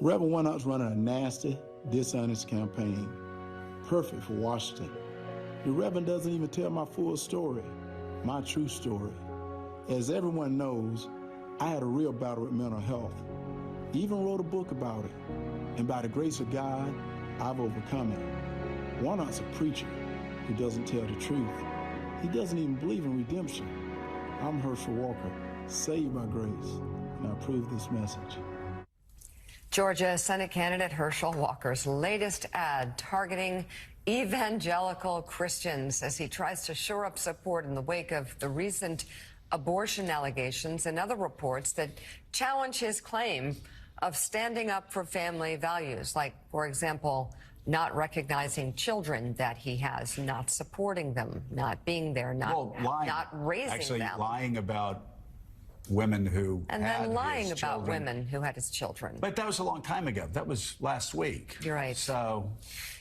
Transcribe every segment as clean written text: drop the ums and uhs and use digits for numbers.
Reverend Warnock's running a nasty, dishonest campaign, perfect for Washington. The Reverend doesn't even tell my full story, my true story. As everyone knows, I had a real battle with mental health. Even wrote a book about it, and by the grace of God, I've overcome it. Warnock's a preacher who doesn't tell the truth. He doesn't even believe in redemption. I'm Herschel Walker, saved by grace, and I approve this message. Georgia Senate candidate Herschel Walker's latest ad targeting evangelical Christians as he tries to shore up support in the wake of the recent abortion allegations and other reports that challenge his claim of standing up for family values, like, for example, not recognizing children that he has, not supporting them, not being there, not raising actually them. Lying about women who and had then lying his about children. women who had his children. But that was a long time ago. That was last week. You're right. So,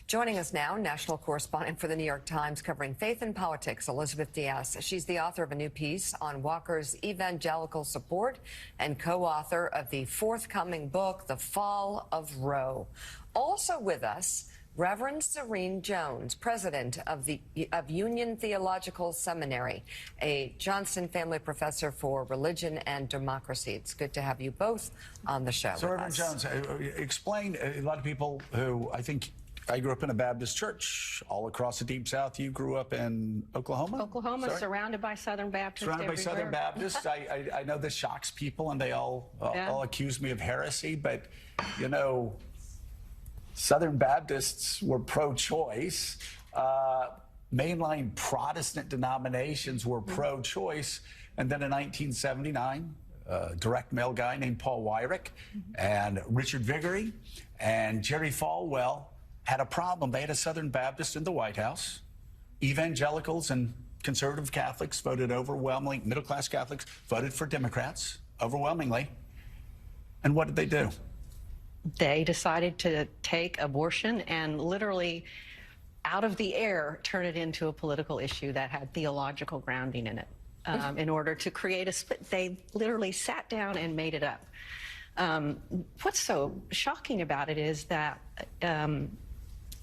joining us now, national correspondent for the New York Times covering faith and politics, Elizabeth Diaz. She's the author of a new piece on Walker's evangelical support and co-author of the forthcoming book, The Fall of Roe. Also with us, Reverend Serene Jones, president of Union Theological Seminary, a Johnson family professor for religion and democracy. It's good to have you both on the show. So Reverend Jones, explain, a lot of people who, I grew up in a Baptist church all across the Deep South. You grew up in Oklahoma? Oklahoma, surrounded by Southern Baptists Surrounded by everywhere. Southern Baptists. I know this shocks people, and they all accuse me of heresy, but, you know, Southern Baptists were pro-choice. Mainline Protestant denominations were pro-choice. And then in 1979, a direct mail guy named Paul Weyrich and Richard Viguerie and Jerry Falwell had a problem. They had a Southern Baptist in the White House. Evangelicals and conservative Catholics voted overwhelmingly. Middle-class Catholics voted for Democrats overwhelmingly. And what did they do? They decided to take abortion and literally out of the air turn it into a political issue that had theological grounding in it. In order to create a split, they literally sat down and made it up. What's so shocking about it is that,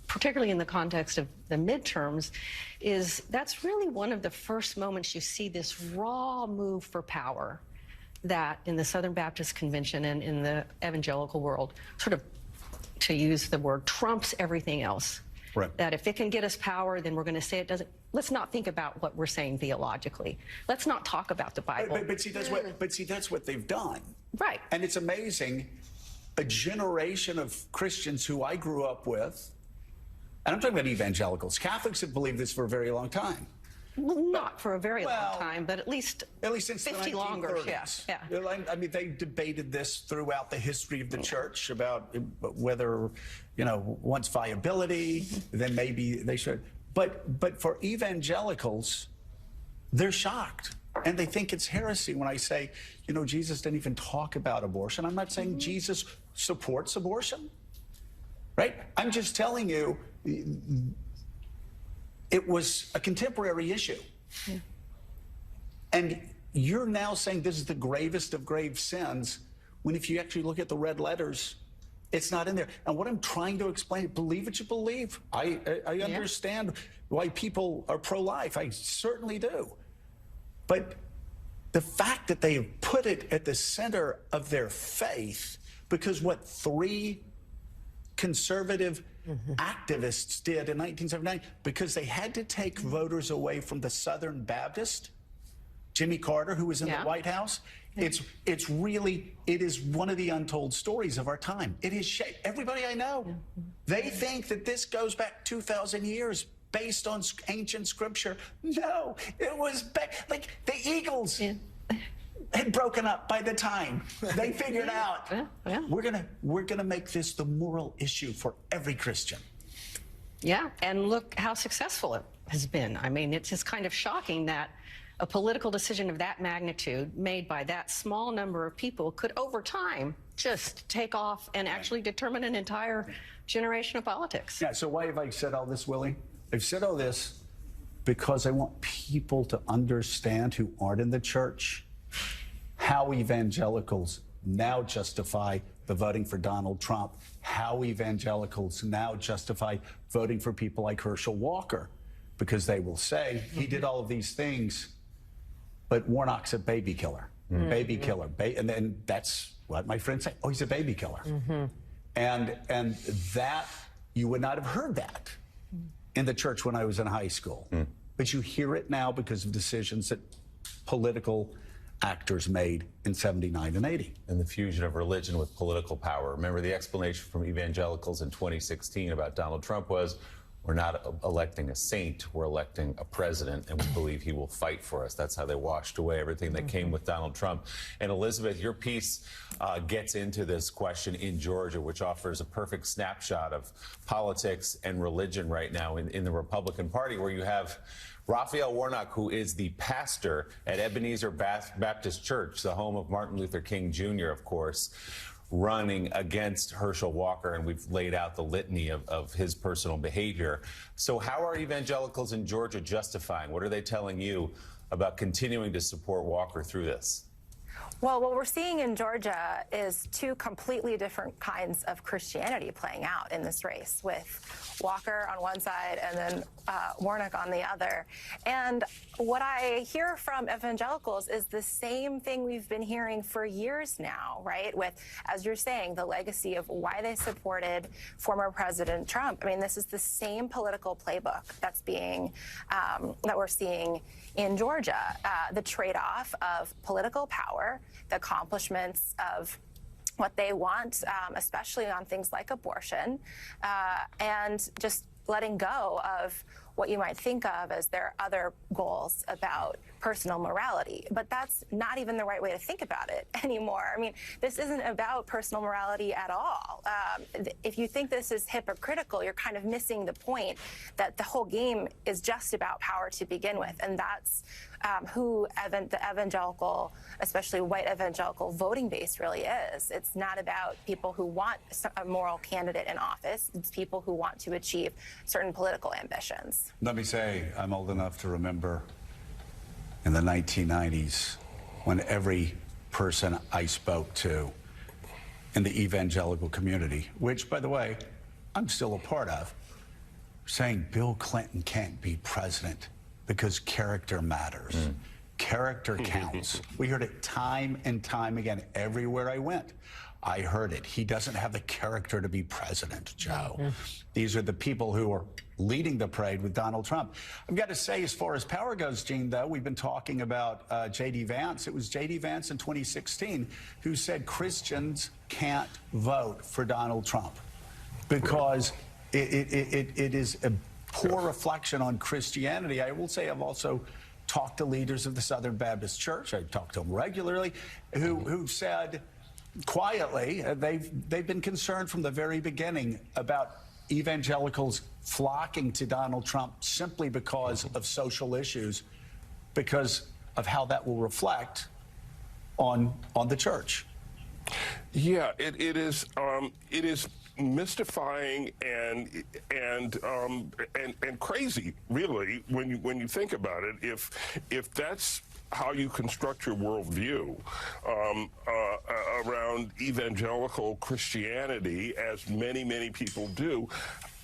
particularly in the context of the midterms, is that's really one of the first moments you see this raw move for power that in the Southern Baptist Convention and in the evangelical world, sort of, to use the word, trumps everything else. Right. That if it can get us power, then we're going to say it doesn't. Let's not think about what we're saying theologically. Let's not talk about the Bible. But see, that's what they've done. Right. And it's amazing. A generation of Christians who I grew up with, and I'm talking about evangelicals. Catholics have believed this for a very long time. Well, not for a very long time, but at least since 50 the 1930s. longer. Yeah. I mean, they debated this throughout the history of the church about whether, you know, once viability, then maybe they should. But for evangelicals, they're shocked. And they think it's heresy when I say, you know, Jesus didn't even talk about abortion. I'm not saying Jesus supports abortion, right? I'm just telling you, it was a contemporary issue. Yeah. And you're now saying this is the gravest of grave sins, when if you actually look at the red letters, it's not in there. And what I'm trying to explain, believe what you believe. I understand why people are pro-life. I certainly do. But the fact that they have put it at the center of their faith, because what three conservative activists did in 1979, because they had to take voters away from the Southern Baptist, Jimmy Carter, who was in the White House. It is one of the untold stories of our time. It is shaped everybody I know. They think that this goes back 2,000 years based on ancient scripture. No, it was back, like the Eagles had broken up by the time they figured out we're gonna make this the moral issue for every Christian. Yeah, and look how successful it has been. I mean, it's just kind of shocking that a political decision of that magnitude made by that small number of people could over time just take off and actually determine an entire generation of politics. Yeah, so why have I said all this, Willie? I've said all this because I want people to understand who aren't in the church how evangelicals now justify the voting for Donald Trump, how evangelicals now justify voting for people like Herschel Walker, because they will say he did all of these things, but Warnock's a baby killer, baby killer. And then that's what my friends say. Oh, he's a baby killer. And that, you would not have heard that in the church when I was in high school. But you hear it now because of decisions that political actors made in 79 and 80. And the fusion of religion with political power. Remember, the explanation from evangelicals in 2016 about Donald Trump was, we're not electing a saint, we're electing a president, and we believe he will fight for us. That's how they washed away everything that came with Donald Trump. And Elizabeth, your piece gets into this question in Georgia, which offers a perfect snapshot of politics and religion right now in the Republican Party, where you have Raphael Warnock, who is the pastor at Ebenezer Baptist Church, the home of Martin Luther King Jr., of course, running against Herschel Walker, and we've laid out the litany of his personal behavior. So how are evangelicals in Georgia justifying? What are they telling you about continuing to support Walker through this? Well, what we're seeing in Georgia is two completely different kinds of Christianity playing out in this race, with Walker on one side and then Warnock on the other. And what I hear from evangelicals is the same thing we've been hearing for years now, right? With, as you're saying, the legacy of why they supported former President Trump. I mean, this is the same political playbook that's being, that we're seeing in Georgia. The trade-off of political power, the accomplishments of what they want, especially on things like abortion, and just letting go of what you might think of as their other goals about personal morality. But that's not even the right way to think about it anymore. I mean, this isn't about personal morality at all. If you think this is hypocritical, you're kind of missing the point that the whole game is just about power to begin with. And that's who the evangelical, especially white evangelical voting base really is. It's not about people who want a moral candidate in office. It's people who want to achieve certain political ambitions. Let me say, I'm old enough to remember in the 1990s when every person I spoke to in the evangelical community, which, by the way, I'm still a part of, saying Bill Clinton can't be president because character matters. Character counts. We heard it time and time again everywhere I went. I heard it. He doesn't have the character to be president, Joe. These are the people who are leading the parade with Donald Trump. I've got to say, as far as power goes, Gene, though, we've been talking about J.D. Vance. It was J.D. Vance in 2016 who said Christians can't vote for Donald Trump because it is a poor reflection on Christianity. I will say I've also talked to leaders of the Southern Baptist Church. I talk to them regularly, who said quietly they've been concerned from the very beginning about evangelicals flocking to Donald Trump simply because of social issues, because of how that will reflect on the church. Yeah, it is mystifying and crazy, really, when you think about it. If that's how you construct your worldview around evangelical Christianity, as many people do,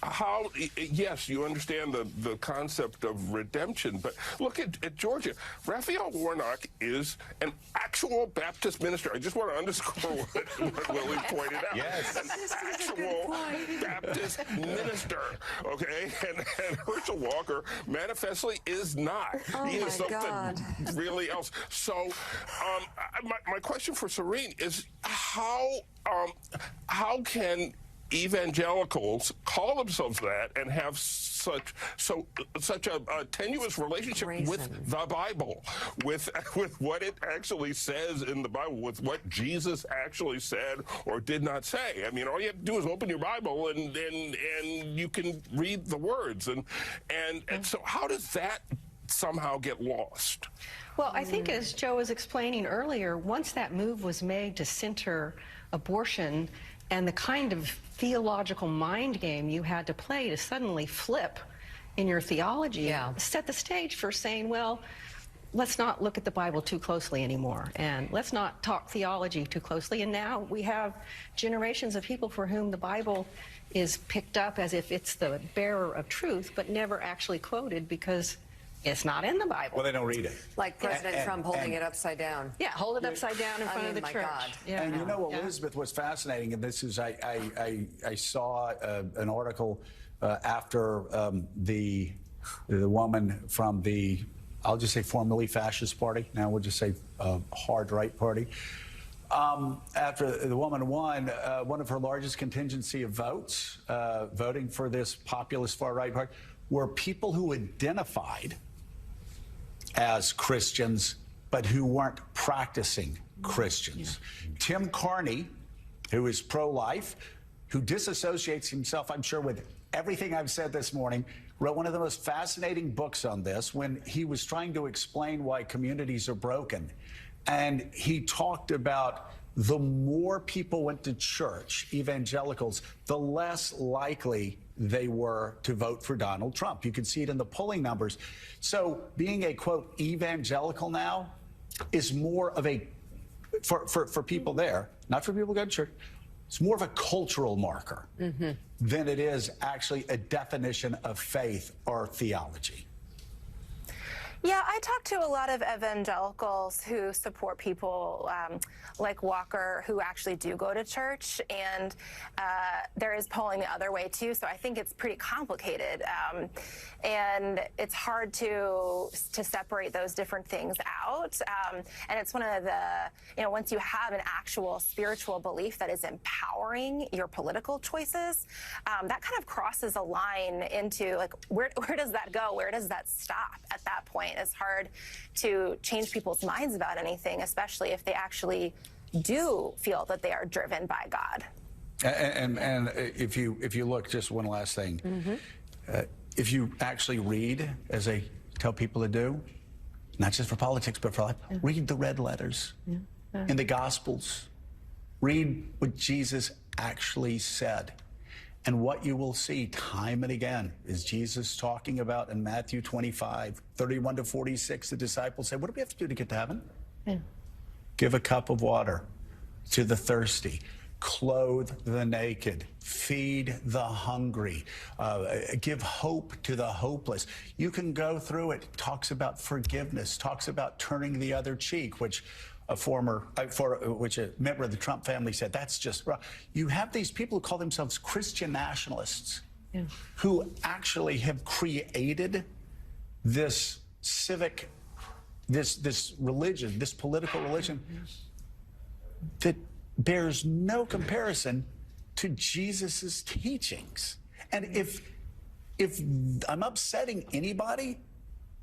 how, yes, you understand the concept of redemption, but look at Georgia. Raphael Warnock is an actual Baptist minister. I just want to underscore what Lily pointed out. Yes. An actual Baptist minister, okay? And Herschel Walker manifestly is not. He is something really else. So my question for Serene is how can evangelicals call themselves that and have such a tenuous relationship with the Bible, with what it actually says in the Bible, with what Jesus actually said or did not say? I mean, all you have to do is open your Bible and you can read the words, and so how does that somehow get lost? Well, I think, as Joe was explaining earlier, once that move was made to center abortion and the kind of theological mind game you had to play to suddenly flip in your theology, set the stage for saying, well, let's not look at the Bible too closely anymore, and let's not talk theology too closely. And now we have generations of people for whom the Bible is picked up as if it's the bearer of truth, but never actually quoted because it's not in the Bible. Well, they don't read it. Like President Trump holding it upside down. Yeah, hold it upside down in front of the my church. God. Yeah. And you know, Elizabeth, what's fascinating, and this is, I saw an article after the woman from the, I'll just say formerly fascist party, now we'll just say hard right party. After the woman won, one of her largest contingency of votes, voting for this populist far right party, were people who identified as Christians, but who weren't practicing Christians. Yeah. Tim Carney, who is pro-life, who disassociates himself, I'm sure, with everything I've said this morning, wrote one of the most fascinating books on this when he was trying to explain why communities are broken. And he talked about the more people went to church, evangelicals, the less likely they were to vote for Donald Trump. You can see it in the polling numbers. So being a, quote, evangelical now is more of a, for people there, not for people who go to church, it's more of a cultural marker than it is actually a definition of faith or theology. Yeah, I talk to a lot of evangelicals who support people like Walker who actually do go to church, and there is polling the other way too, so I think it's pretty complicated, and it's hard to separate those different things out, and it's one of the, once you have an actual spiritual belief that is empowering your political choices, that kind of crosses a line into, like, where does that go? Where does that stop at that point? It's hard to change people's minds about anything, especially if they actually do feel that they are driven by God. And if you look, just one last thing, if you actually read, as I tell people to do, not just for politics but for life, read the red letters in the Gospels. Read what Jesus actually said. And what you will see time and again is Jesus talking about in Matthew 25, 31 to 46, the disciples say, what do we have to do to get to heaven? Give a cup of water to the thirsty, clothe the naked, feed the hungry, give hope to the hopeless. You can go through it. It talks about forgiveness, talks about turning the other cheek, which a member of the Trump family said, that's just wrong. You have these people who call themselves Christian nationalists who actually have created this civic, this religion, this political religion that bears no comparison to Jesus's teachings. And if I'm upsetting anybody,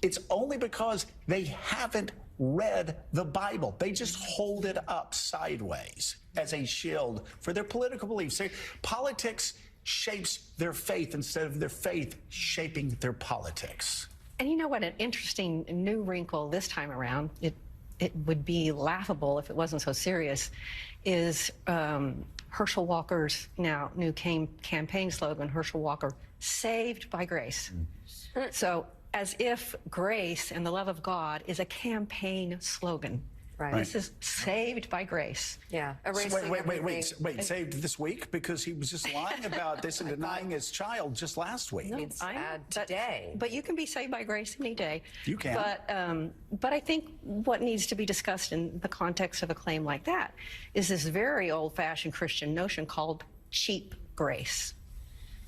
it's only because they haven't read the Bible. They just hold it up sideways as a shield for their political beliefs. Politics shapes their faith instead of their faith shaping their politics. And you know what, an interesting new wrinkle this time around, it would be laughable if it wasn't so serious, is Herschel Walker's now new campaign slogan, Herschel Walker, saved by grace. So as if grace and the love of God is a campaign slogan. Right. This is saved by grace. Yeah. So wait, saved this week? Because he was just lying about this and denying his child just last week. No, It's today. But you can be saved by grace any day. You can. But I think what needs to be discussed in the context of a claim like that is this very old-fashioned Christian notion called cheap grace,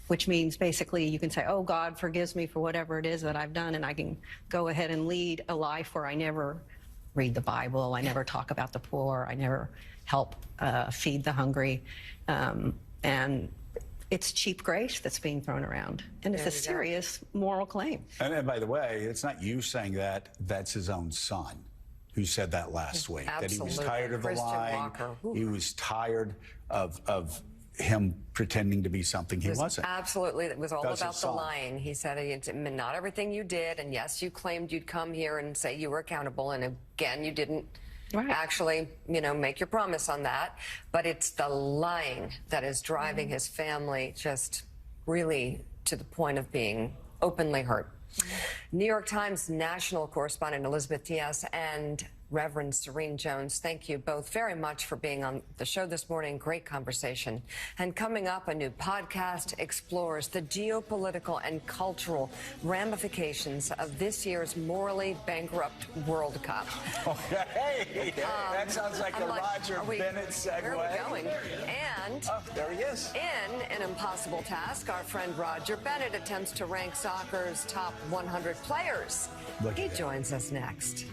which means basically you can say, oh, God forgives me for whatever it is that I've done, and I can go ahead and lead a life where I never read the Bible, I never talk about the poor, I never help feed the hungry. And it's cheap grace that's being thrown around. And it's a serious moral claim. And by the way, it's not you saying that, that's his own son who said that last week. Absolutely. That he was tired of the Christian lying. Walker. He was tired of him pretending to be something he wasn't. Absolutely. It was all That's about his the son. lying. He said not everything you did, and yes, you claimed you'd come here and say you were accountable, and again, you didn't actually, make your promise on that. But it's the lying that is driving his family just really to the point of being openly hurt. New York Times national correspondent Elizabeth Diaz and Reverend Serene Jones, thank you both very much for being on the show this morning. Great conversation. And coming up, a new podcast explores the geopolitical and cultural ramifications of this year's morally bankrupt World Cup. Okay. That sounds like a Roger Bennett segue. Where are we going? And there he is. in an impossible task, our friend Roger Bennett attempts to rank soccer's top 100 players. He joins us next.